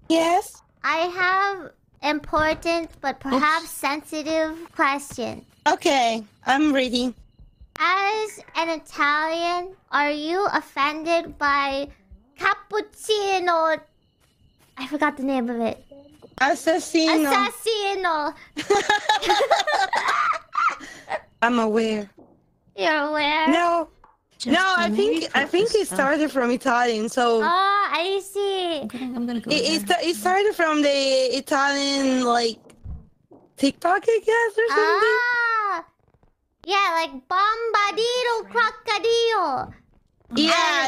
Yes? I have important but perhaps sensitive question. Okay, I'm ready. As an Italian, are you offended by cappuccino? I forgot the name of it. Assassino. Assassino. I'm aware. You're aware? No. I think it started from Italian, so... Oh, I see. I'm gonna go It started from the Italian, like, TikTok, I guess, or something. Ah! Yeah, like bombadillo crocodile. Yeah,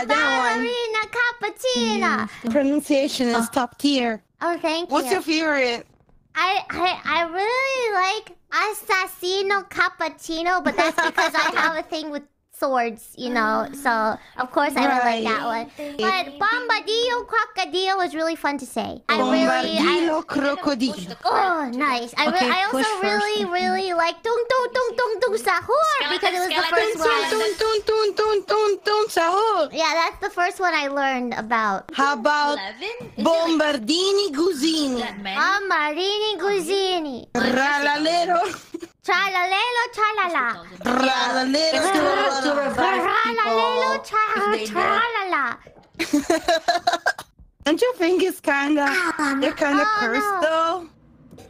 that one. Ballerina cappuccina. Pronunciation is top tier. Oh, thank you. What's your favorite? I really like assassino cappuccino, but that's because I have a thing with swords, you know. So of course I don't like that one. But bombadillo crocodile was really fun to say. Bombardillo crocodile. Oh, nice. I also really like tung tung tung tung tung sahur because it was the first one. Tung sahur. Yeah, that's the first one I learned about. How about bombardini gusini? Marini gusini. Ralalero. Tralalelo tralala. Ralalero. Tralalelo tralala. Don't you think it's they're kinda cursed though?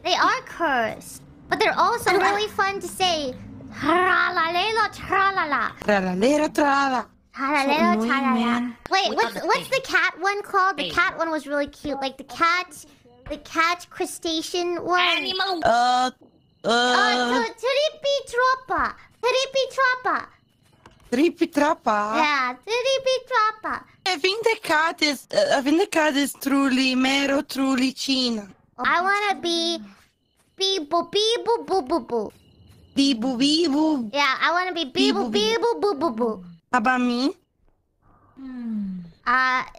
They are cursed, but they're also really fun to say. Tralalelo tralala. Ralalero trala. Tralalelo tralala. Wait, what's the cat one called? The cat one was really cute. Like the cat crustacean one. Animal. Tripitropa. Tripitrapa. Yeah, tripitropa. I think the cat is truly mero trulicina. I wanna be beeble beeble boo boo boo. Bibu bibu. Yeah, I wanna be beeble beeble boo boo boo. How about me?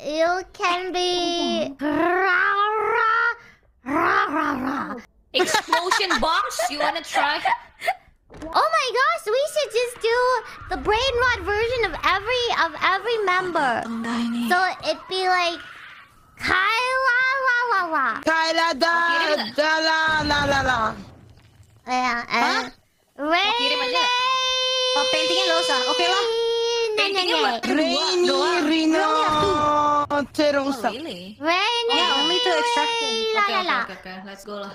You can be Explosion box. You wanna try? Oh my gosh, we should just do the brainnot version of every member. So it'd be like Kyla la la la. Kyla da la la la la. Yeah, and Ray. Oh, paintingnya nggak usah. Oke lah. Paintingnya buat Rino Terosa. Really? Rainy. Yeah, only to extract. La la la. Okay. Let's go lah.